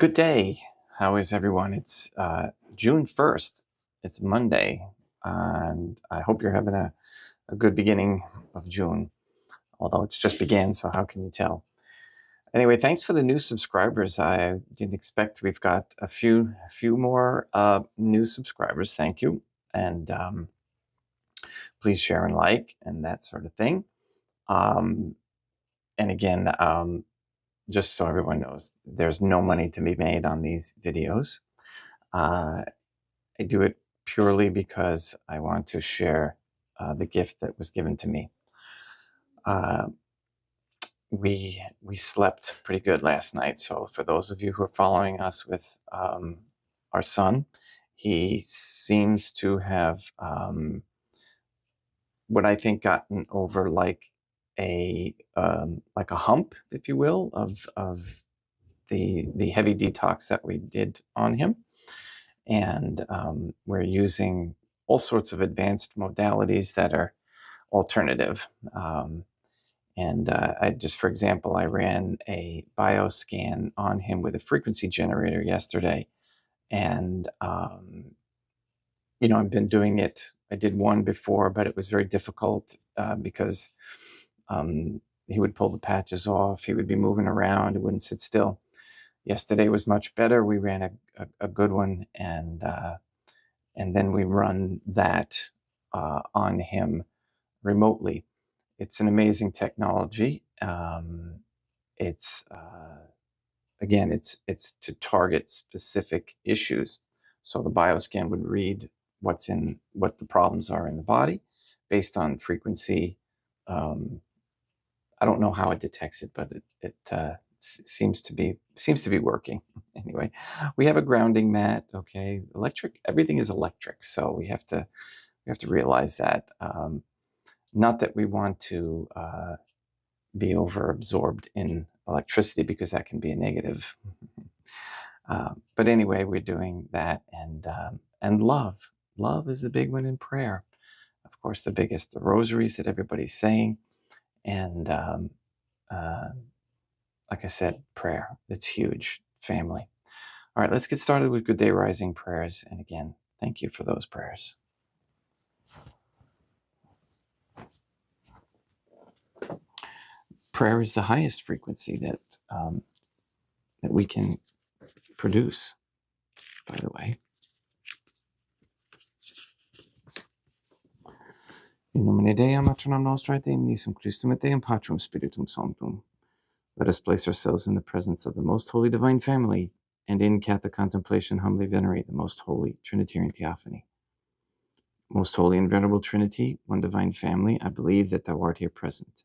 Good day. How is everyone? It's June 1st. It's Monday, and I hope you're having a good beginning of June, although it's just began, so how can you tell? Anyway, thanks for the new subscribers. I didn't expect we've got a few more new subscribers. Thank you. And please share and like and that sort of thing. And again, just so everyone knows, there's no money to be made on these videos. I do it purely because I want to share the gift that was given to me. We slept pretty good last night. So for those of you who are following us with our son, he seems to have what I think gotten over like a hump, if you will, of the heavy detox that we did on him. And we're using all sorts of advanced modalities that are alternative. I just, for example, I ran a bioscan on him with a frequency generator yesterday. And, I've been doing it. I did one before, but it was very difficult because he would pull the patches off. He would be moving around. He wouldn't sit still. Yesterday was much better. We ran a good one, and then we run that on him remotely. It's an amazing technology. It's again, it's to target specific issues. So the bioscan would read what the problems are in the body based on frequency. I don't know how it detects it, but it seems to be working. Anyway, we have a grounding mat. Okay, electric. Everything is electric, so we have to realize that. Not that we want to be overabsorbed in electricity, because that can be a negative. But anyway, we're doing that, and love. Love is the big one in prayer. Of course, the biggest, the rosaries that everybody's saying, and like I said, prayer. It's huge. Family. All right, let's get started with Good Day Rising prayers. And again, thank you for those prayers. Prayer is the highest frequency that we can produce, by the way. In nomine Dei, Matronam Nostrae, Deum Iesus Christum et Deum Patrum Spiritum Sanctum. Let us place ourselves in the presence of the Most Holy Divine Family, and in Catholic contemplation humbly venerate the Most Holy Trinitarian Theophany. Most Holy and Venerable Trinity, one Divine Family, I believe that Thou art here present.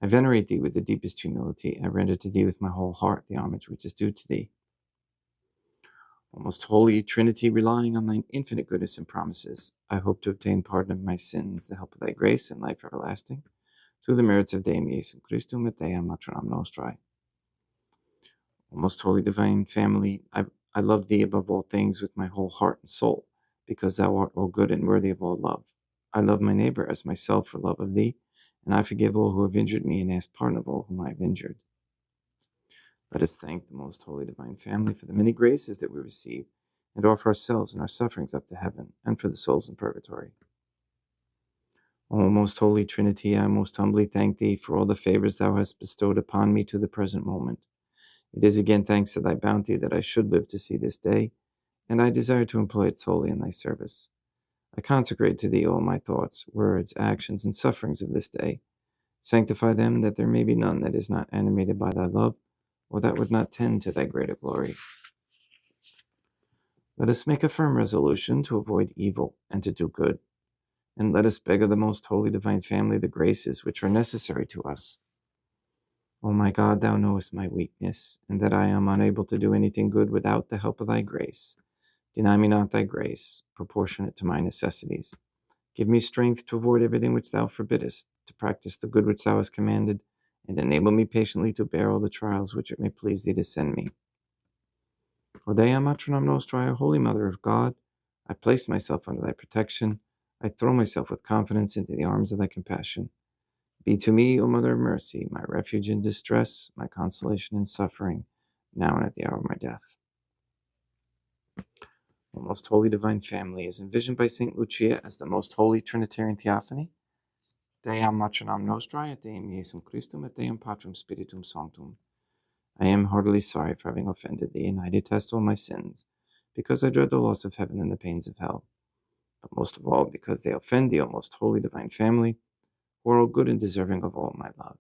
I venerate Thee with the deepest humility. I render to Thee with my whole heart the homage which is due to Thee. O Most Holy Trinity, relying on Thine infinite goodness and promises, I hope to obtain pardon of my sins, the help of Thy grace, and life everlasting, through the merits of Deum Iesus Christum et Deum Matronam Nostrae. O Most Holy Divine Family, I love Thee above all things with my whole heart and soul, because Thou art all good and worthy of all love. I love my neighbor as myself for love of Thee, and I forgive all who have injured me and ask pardon of all whom I have injured. Let us thank the Most Holy Divine Family for the many graces that we receive, and offer ourselves and our sufferings up to heaven, and for the souls in purgatory. O Most Holy Trinity, I most humbly thank Thee for all the favors Thou hast bestowed upon me to the present moment. It is again thanks to Thy bounty that I should live to see this day, and I desire to employ it solely in Thy service. I consecrate to Thee all my thoughts, words, actions, and sufferings of this day. Sanctify them, that there may be none that is not animated by Thy love, or that would not tend to Thy greater glory. Let us make a firm resolution to avoid evil and to do good, and let us beg of the Most Holy Divine Family the graces which are necessary to us. O my God, Thou knowest my weakness, and that I am unable to do anything good without the help of Thy grace. Deny me not Thy grace, proportionate to my necessities. Give me strength to avoid everything which Thou forbiddest, to practice the good which Thou hast commanded, and enable me patiently to bear all the trials which it may please Thee to send me. O Dea Matronam Nostrae, Holy Mother of God, I place myself under Thy protection. I throw myself with confidence into the arms of Thy compassion. Be to me, O Mother of Mercy, my refuge in distress, my consolation in suffering, now and at the hour of my death. The most holy divine family is envisioned by St. Lucia as the most holy Trinitarian Theophany. Deam maternam nostrae, et Deum Iesum Christum, et Deum Patrum Spiritum Sanctum. I am heartily sorry for having offended thee, and I detest all my sins, because I dread the loss of heaven and the pains of hell, but most of all because they offend thee, O most holy divine family, who are all good and deserving of all my love.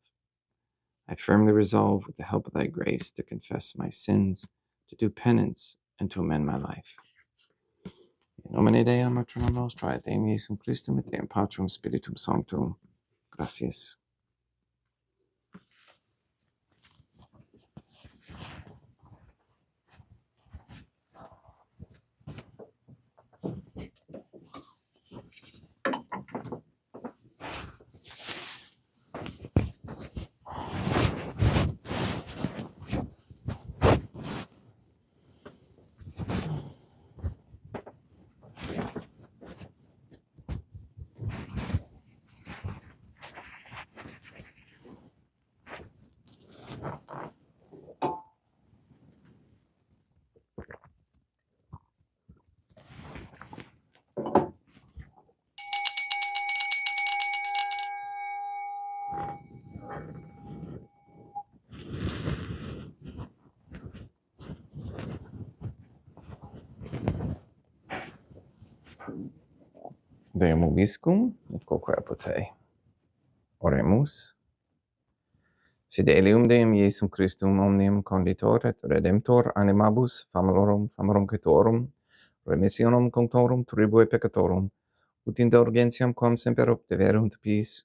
I firmly resolve, with the help of thy grace, to confess my sins, to do penance, and to amend my life. In nomine Dei maternam nostrae, et Deum Iesum Christum, et Deum Patrum Spiritum Sanctum. Gracias. Deum Obiscum, et quoque apotei. Oremus. Fidelium Deum Iesum Christum omnium conditor et redemptor animabus famorum cetorum, remissionem contorum tribue peccatorum, ut indulgentiam quam semper obteverunt pis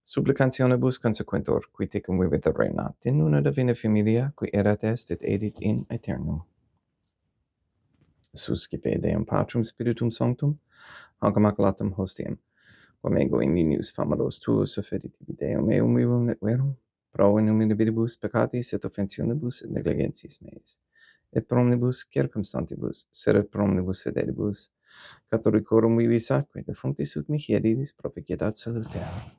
supplicationibus consequentur, qui tecum vivit regnat in una divina familia, qui erat est et edit in aeternum. Suscipe Deum Patrum Spiritum Sanctum, hanc immaculatum hostiam, quam ego in minius famados tuos offeditivi Deum eum vivum et verum, pro in humilibus peccatis et offensionibus et negligentiis meis, et pro omnibus circumstantibus, sed et pro omnibus fidelibus, Catholicorum vivis atque, defunctis ut mihi edidis propiciat salutare.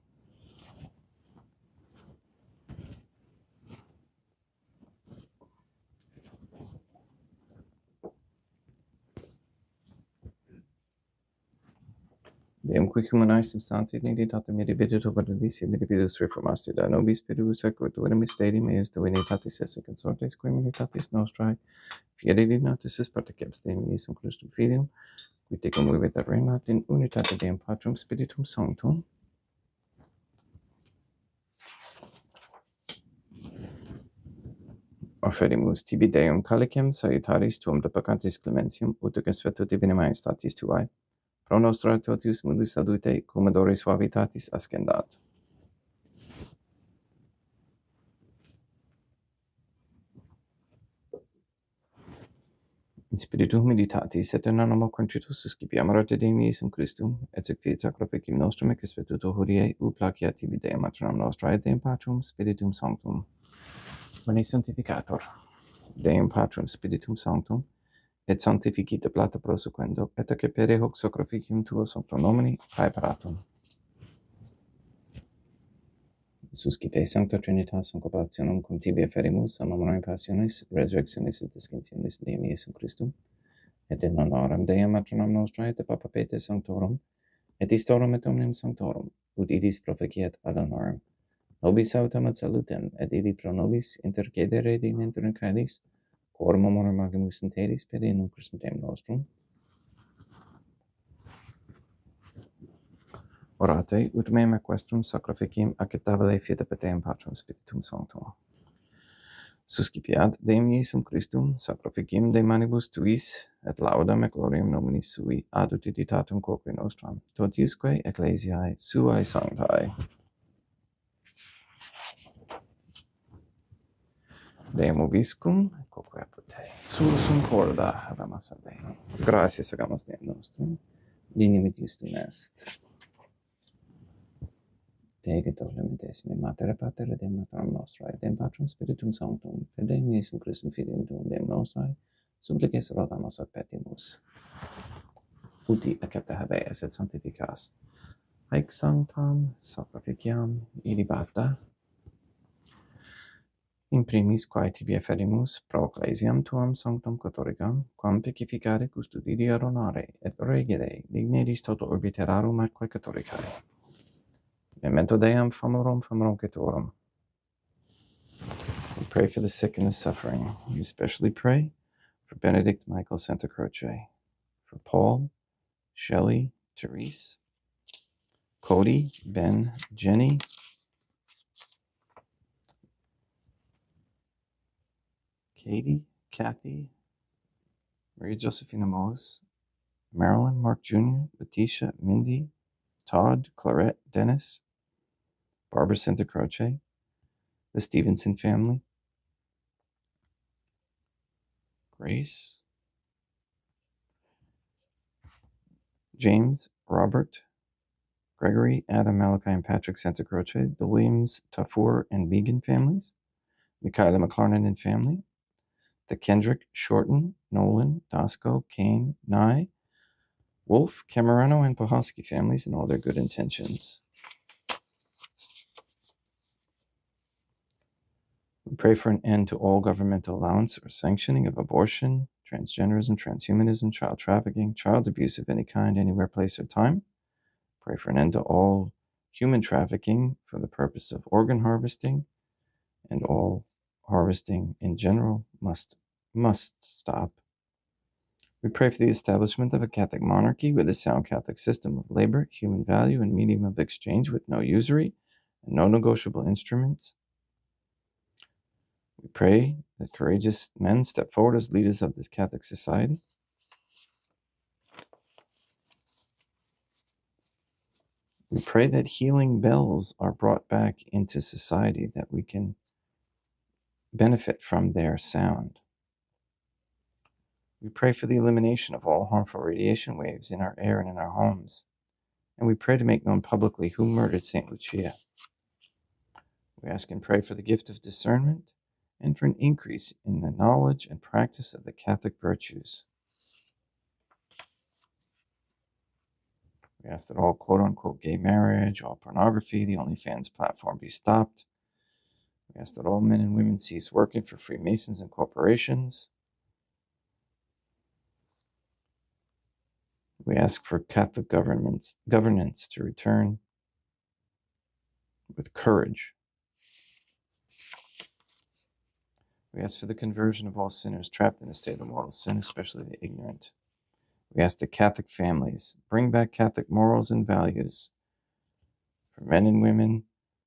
Deum qui humanae substantiae niditatem medibititur paradisi medibidus reformasti da nobis spiritus equor duere mysteri meus divinitatis esse consortes quae militatis nostrae fidelitatis is particips Deum Iesum Christum Filium, qui tecum vivit et regnat in unitate Deum Patrum Spiritum Sanctum. Offerimus tibi Deum calicem salutaris tuum de peccatis clementium, ut consueto divinae majestatis tuae, pro nostra totius mundus salute, cum odore suavitatis ascendat. In spiritu humilitatis et in animo contritus suscipiamur ad Deum Iesum Christum, et sic fiat sacrificium nostrum et consuetuto hodie, ut placeat tibi Deum maternam nostrae et Deum Patrum Spiritum Sanctum. Bene sanctificator Deum Patrum Spiritum Sanctum, et sanctificite plata prosequendo, et accepere hoc sacrificium tuo sancto nomini praeparatum. Suscipe Sancta Trinitas incorporationem cum tibi afferimus a memoriam passionis, resurrectionis et ascensionis Deum Iesum Christum, et in honorem Deum maternam nostrae et Papa Peter Sanctorum, et istorum et omnium sanctorum, ut idis proficiat ad honorem. Nobis autem ad salutem, et idi pro nobis intercedere in intercalis, quorum memoriam agimus interis per innum Christum Deum nostrum. Orate, ut mem equestrum sacrificium acceptabile fiat per Deum Patrum Spiritum Sanctum. Suscipiat Deum Iesum Christum sacrificium de manibus tuis, et laudam et gloriam nominis sui ad utilitatem quoque nostram, totiusque ecclesiae suae sanctae. Deum Obiscum, quoque apotei. Sursum corda habemus ad Deum. Gratias agamus Deum nostrum, dignum justum est. Teget ordinatissime Mater Pater et Deum Maternam Nostrae, Deum Patrum Spiritum Sanctum, per Deum Iesum Christum Filium Tuum Deum Nostrae, supplices rogamus ad petimus. Uti accepta habeas et sanctificas. Haec sanctam sacrificiam ilibata. in primis quae tibi efferimus pro ecclesiam tuam sanctam catholicam, quam pacificare custodire honore et regere digneris toto orbiterarum atque catholicae. Memento Deum famorum cetorum. We pray for the sick and the suffering. We especially pray for Benedict Michael Santa Croce, for Paul, Shelley, Therese, Cody, Ben, Jenny, Katie, Kathy, Maria Josephina Mose, Marilyn, Mark Jr., Letitia, Mindy, Todd, Clarette, Dennis, Barbara Santa Croce, the Stevenson family, Grace, James, Robert, Gregory, Adam, Malachi, and Patrick Santa Croce, the Williams, Tafur, and Megan families, Michaela McLarnon and family, the Kendrick, Shorten, Nolan, Dasco, Kane, Nye, Wolf, Camerano, and Pohosky families, and all their good intentions. We pray for an end to all governmental allowance or sanctioning of abortion, transgenderism, transhumanism, child trafficking, child abuse of any kind, anywhere, place, or time. Pray for an end to all human trafficking for the purpose of organ harvesting, and all harvesting in general must stop. We pray for the establishment of a Catholic monarchy with a sound Catholic system of labor, human value, and medium of exchange with no usury and no negotiable instruments. We pray that courageous men step forward as leaders of this Catholic society. We pray that healing bells are brought back into society, that we can benefit from their sound. We pray for the elimination of all harmful radiation waves in our air and in our homes. And we pray to make known publicly who murdered St. Lucia. We ask and pray for the gift of discernment and for an increase in the knowledge and practice of the Catholic virtues. We ask that all quote-unquote gay marriage, all pornography, the OnlyFans platform be stopped. We ask that all men and women cease working for Freemasons and corporations. We ask for Catholic governance to return with courage. We ask for the conversion of all sinners trapped in a state of mortal sin, especially the ignorant. We ask the Catholic families bring back Catholic morals and values for men and women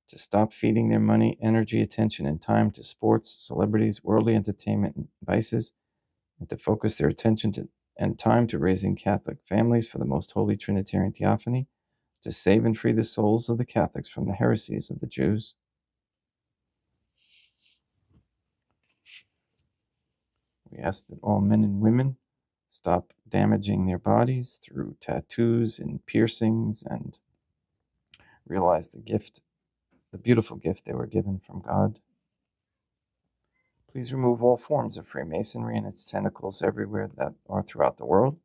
to stop feeding their money, energy, attention, and time to sports, celebrities, worldly entertainment, and vices, and to focus their attention and time to raising Catholic families for the Most Holy Trinitarian Theophany, to save and free the souls of the Catholics from the heresies of the Jews. We ask that all men and women stop damaging their bodies through tattoos and piercings and realize the beautiful gift they were given from God. Please remove all forms of Freemasonry and its tentacles everywhere that are throughout the world,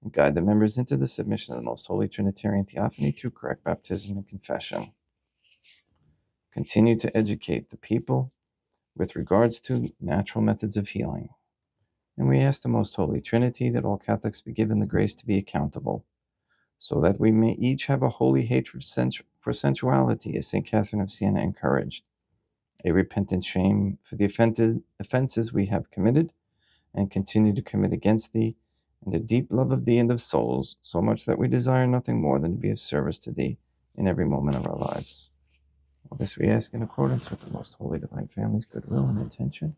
and guide the members into the submission of the Most Holy Trinitarian Theophany through correct baptism and confession. Continue to educate the people with regards to natural methods of healing. And we ask the Most Holy Trinity that all Catholics be given the grace to be accountable, so that we may each have a holy hatred for sensuality, as St. Catherine of Siena encouraged, a repentant shame for the offenses we have committed and continue to commit against thee, and a deep love of thee and of souls, so much that we desire nothing more than to be of service to thee in every moment of our lives. All this we ask in accordance with the Most Holy Divine Family's goodwill and intention.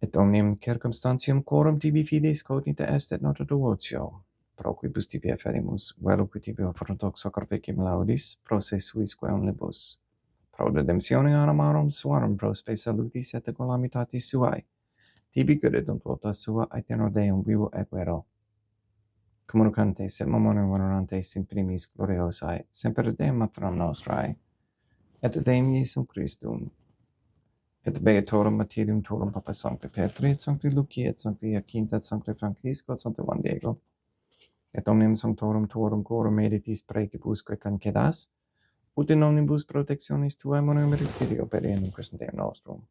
Et omnium circumstantium quorum tibi fides cognita est et nota devotio, pro quibus tibi efferimus, velo qui tibi offeruntox sacrificium laudis, pro se suisque omnibus, pro redemptione animarum suarum, pro spe salutis et calamitatis suae, tibi gaudedunt vota sua aeterno Deum vivo et vero. Communicantes et momone venerantes in primis gloriosae, semper Deum matram nostrae, et Deum Iesum Christum, et beatorum martyrium turum Papa Sancti Petri, et Sancti Lucia, et Sancti Jacinta, et Sancti Francisco, et Sancti Juan Diego, et omnium sanctorum tuorum quorum meditis precibusque concedas, ut in omnibus protectionis tuae monem residio per in Christum Deum nostrum.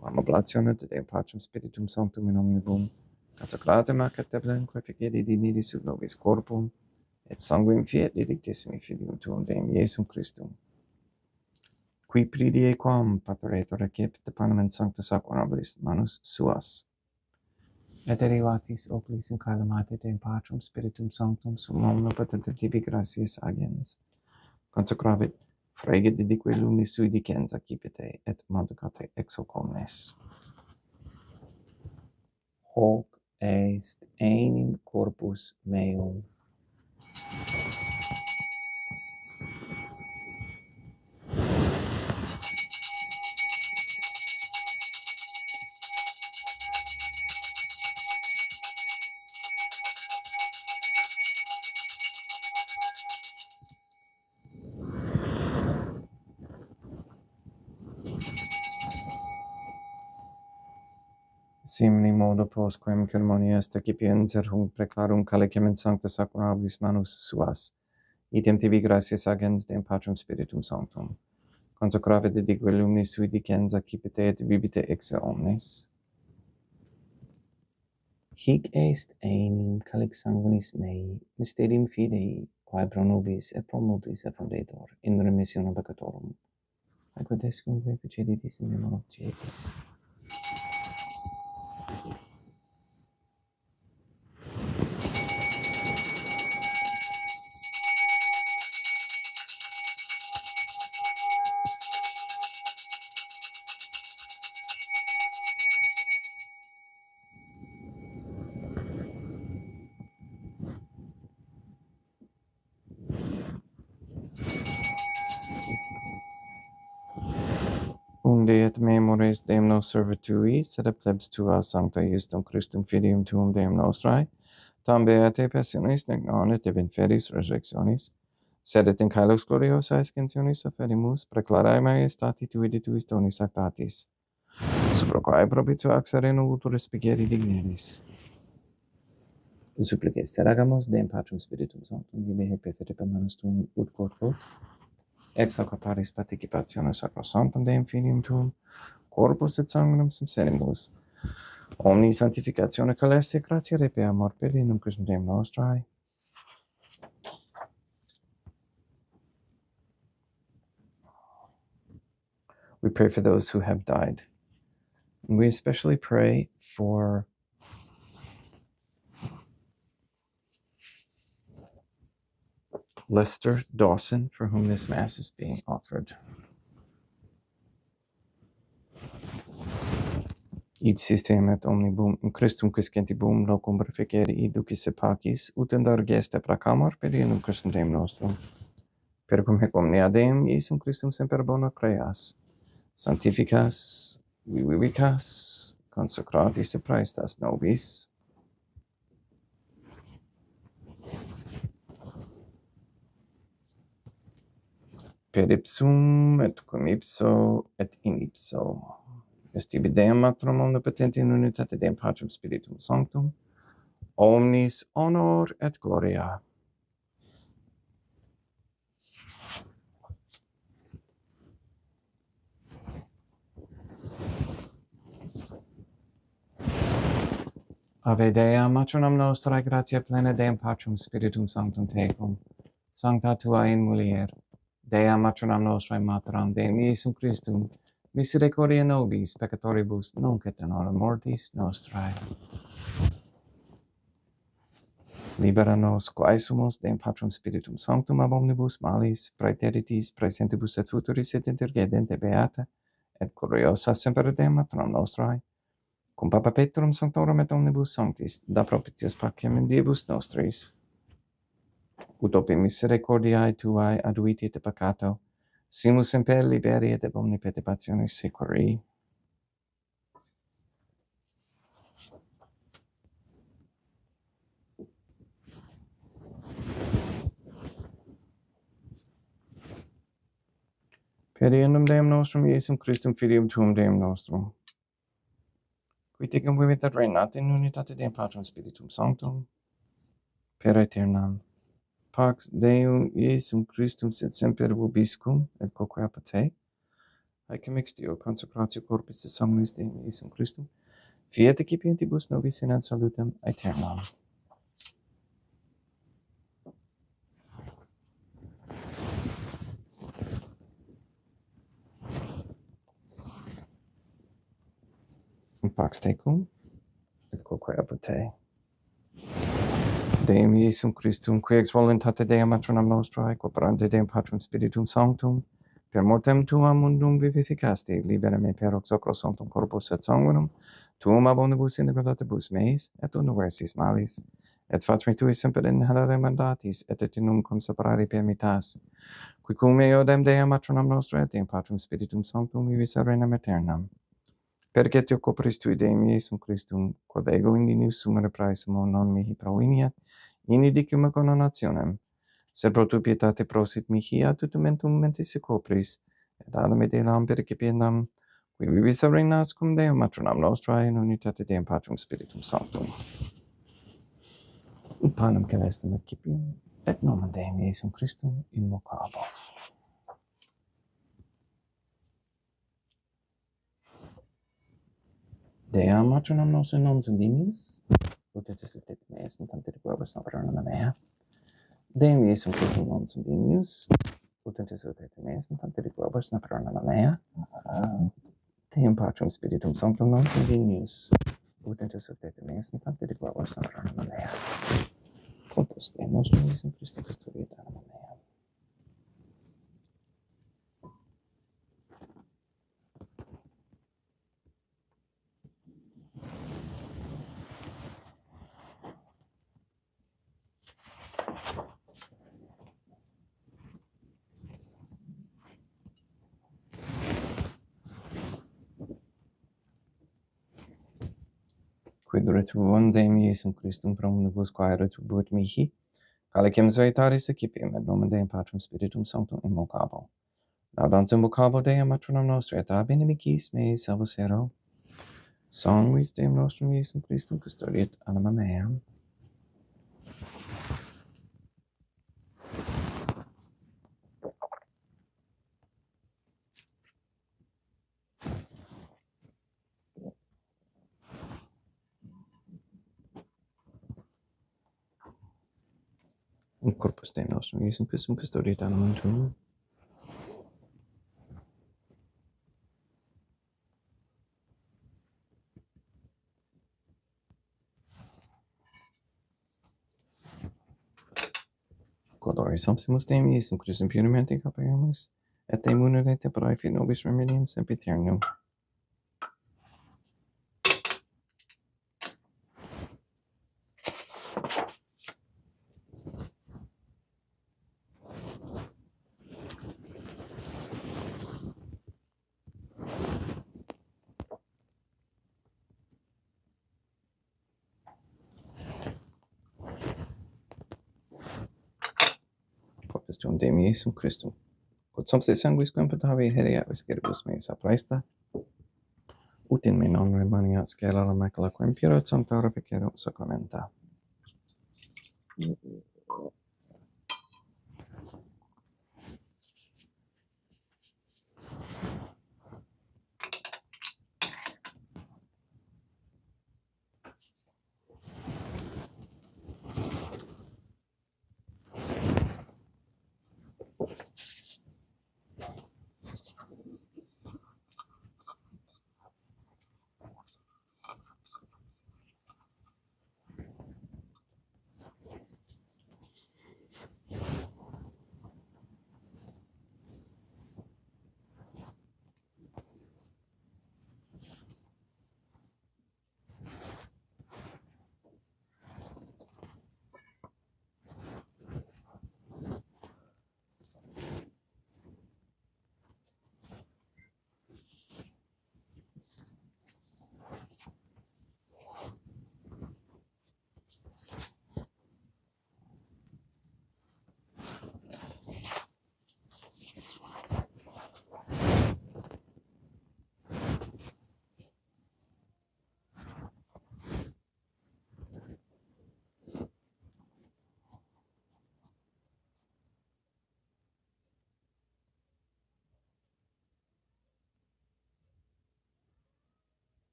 Oblatione de Deum Patrem Spiritum Sanctum in omnibus consecratem acceptablem quae fecedi dignidis sub nobis corpum et sanguinem fiat dedictissimi Filium Tuum Deum Iesum Christum, qui pridie quam pateretur recepit panem sancta sacramentablis manus suas, et derivatis oculis in calamate Deum Patrum Spiritum Sanctum sum omnipotentem tibi gratias agens, consecravit fregit didique lumis sui dicens accipite et manducate ex hoc omnes. Hoc est enim corpus meum. Simni modo postquem ceremonia est accipienser hunc preclarum calicem in sancta sacramentablis manus suas, idem tibi gratias agens Deum Patrum Spiritum Sanctum, consecravit didique lumis sui dicens accipite et vivite ex omnes. Hic est enim calix sanguinis mei, mysterium fidei, quae pro nobis et pro multis effundetur in remissionem peccatorum, aequodescum quae procedidis in memor obietis. Unde et memores Deum nos servitui, sed a plebs tua sancta justum Christum Filium Tuum Deum nostrae, tam beate passionis nec non et evenferis resurrectionis, sed et in caelus gloriosae ascensionis afferimus preclarae maiestati tui de tuis donis actatis, supra quae propitio ac sereno utur spigeri digneris. Supplices teragamos Deum Patrum Spiritum Sanctum, vive hec perfecte per manus tuum ut quod ex hoc altaris participationem sacrosanctum Deum Filium Tuum, corpus et sanguinem subsenimus, omni sanctificatione celeste gratia repe amor per in Christum Deum nostrae. We pray for those who have died. And we especially pray for Lester Dawson, for whom this Mass is being offered. Ipsistem et omnibum in Christum quiscentibum locum reficere ducis et pacis, ut indar gesta placamur per in Christum Deum nostrum. Per cum hec omnia Deum Iesum Christum semper bona creas, sanctificas, vivicas, consecratis et praestas nobis, per ipsum et cum ipso et in ipso. Est ibi Deum Matrum omnipotenti in unitate Deum Patrum Spiritum Sanctum, omnis honor et gloria. Ave Dea, Matronum nostrae, gratia plena Deum Patrum Spiritum Sanctum tecum, sancta tua in mulier, Dea Matronum nostrae Materam Deum Iesum Christum, misericordia nobis peccatoribus nunc et in hora mortis nostrae. Libera nos quae sumus Deum Patrum Spiritum Sanctum ab omnibus malis, praeteritis, praesentibus et futuris et intergedente beata, et gloriosa semper Deum Matronum nostrae, cum Papa Petrum Sanctorum et omnibus sanctis, da propitios pacem in diebus nostris, ut ope misericordiae tuae aduiti et peccato, simus semper liberi et ab omni perturbationis securi. Per eundem Deum nostrum Iesum Christum Filium Tuum Deum nostrum, qui tecum vivit et reinat in unitate Deum Patrum Spiritum Sanctum, per aeternam Pax Deum Iesum Christum sit semper vobiscum, et quoque apud te, haec mixtio consecratio corpus et sanguis Deum Iesum Christum, fiat excipientibus nobis in ad salutem aeternam. Pax tecum, et quoque apud te. Deum Iesum Christum, qui ex voluntate Dei matronam nostrae, cooperante Deum Patrum Spiritum Sanctum, per mortem tuam mundum vivificasti, libera me per sacro sanctum corpus et sanguinum, tuum abondibus iniquitatibus meis, et universis malis, et fatri tui semper in helere mandatis, et nunquam separari permittas, qui cum eodem Dei matronam nostrae, et Deum Patrum Spiritum Sanctum, vivis regnam aeternam. Pergetio copris tui Deum Iesum Christum, quod ego indinius sumere praesimo non mihi proveniat, inidicum condonationem, sed pro tu pietate prosit mihi ad tutumentum mentis copris, et adame delam percipiendam, qui vivis regnas cum Deum matronam nostrae in unitate Deum Patrum Spiritum Sanctum. Ut panem celestem excipiem, et nomen Deum Iesum Christum invocabo. Dea matronam nos in non sundinius, ut et et meas in tante de globus navarona mea. Deum Iesum Christum non sundinius, ut et meas in tante de globus navarona mea. Deum Patrum Spiritum Sanctum non sundinius, ut et meas in tante de globus navarona mea. Quantus Deum nostrum Iesum Christum custodiet anima mea. Quid retribuam Deum Iesum Christum pro omnibus quae retribuit mihi, calicem suaetaris excipiem, et nomen Deum Patrum Spiritum Sanctum invocabo. Laudans invocabo Deum matronam nostrae, et ab inimicis mei salvus ero. Sanguis Deum nostrum Iesum Christum custodiet anima meam. In corpus Deum nostrum Iesum Christum custodiet animam tuum. Quod oris opsimus Deum Iesum Christum punimente capiamus, et Deum unere tempore fit nobis remedium sempiternum. Corpus tuum Deum Iesum Christum. Quod subse sanguis quem petavi hereat visceribus meis apraesta, ut in me non remaniat scela la macula quem pura et sancta reficerunt sacramenta.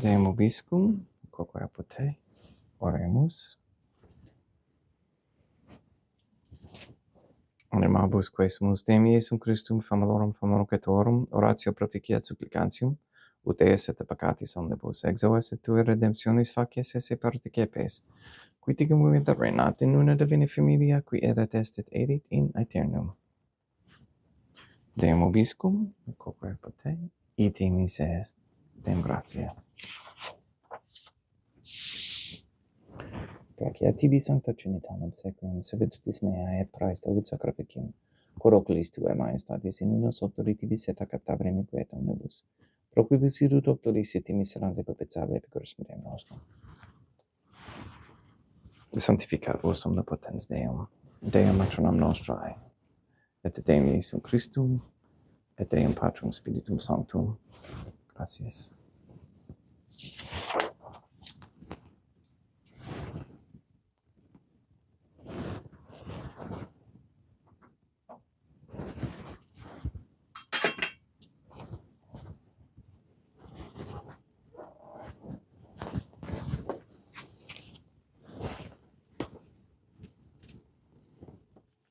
Deum Obiscum, quoque apud te, oremus. Onemabus quesumus Deum Iesum Christum famalorum famorocatorum, oratio proficiat supplicantium, ut eis et peccatis omnibus exoes et tue redemptionis facies esse particepes, qui ticum movit renat in una divina familia, qui erat estit edit in aeternum. Deum Obiscum, quoque apud te, ite mise est, Deum gratia. Percia tibi sancta Trinitam obsequium servitutis mea et praesta ut sacrificium, cor oculis tuae maestatis in unos autoritibus et acceptabile miquet omnibus, pro quibus irut doctoris et miserante perpetuave epicuris Deum nostrum. Sanctificat vos omnipotens Deum, Deum matronam nostrae, et Deum Iesum Christum, et Deum Patrum Spiritum Sanctum. Gracias.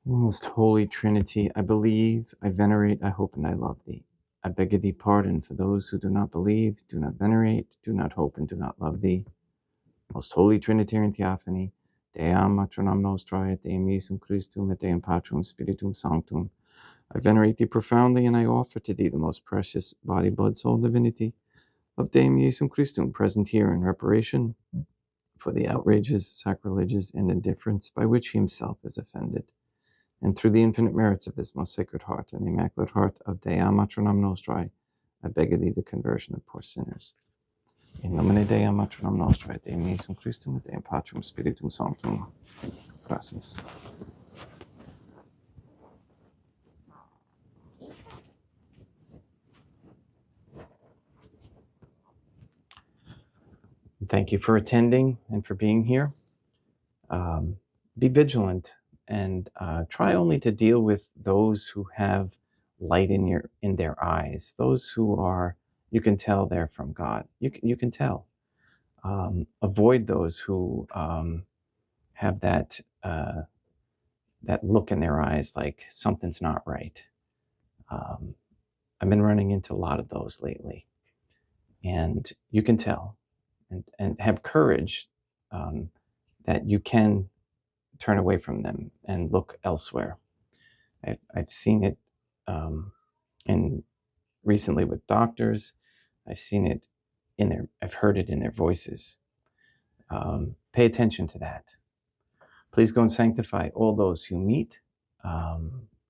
Most Holy Trinity, I believe, I venerate, I hope, and I love thee. I beg of thee pardon for those who do not believe, do not venerate, do not hope, and do not love thee. Most Holy Trinitarian Theophany, Deam matronam nostrae, et Deum Iesum Christum, et Deum Patrum Spiritum Sanctum. I venerate thee profoundly, and I offer to thee the most precious body, blood, soul, divinity of Deum Iesum Christum, present here in reparation for the outrages, sacrileges, and indifference by which he himself is offended. And through the infinite merits of this most sacred heart and the immaculate heart of Deam matronam nostrae, I beg of thee the conversion of poor sinners. In nomine Deum matronam nostrae, Deum Iesum Christum, et Deum Patrum Spiritum Sanctum. Gracias. Thank you for attending and for being here. Be vigilant and try only to deal with those who have light in their eyes. Those who are, you can tell they're from God. You can tell. Avoid those who have that look in their eyes like something's not right. I've been running into a lot of those lately, and you can tell, and have courage that you can turn away from them and look elsewhere. I've seen it recently with doctors. I've seen it I've heard it in their voices. Pay attention to that. Please go and sanctify all those you meet.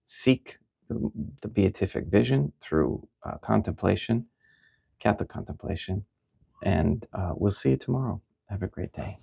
Seek the beatific vision through contemplation, Catholic contemplation, and we'll see you tomorrow. Have a great day.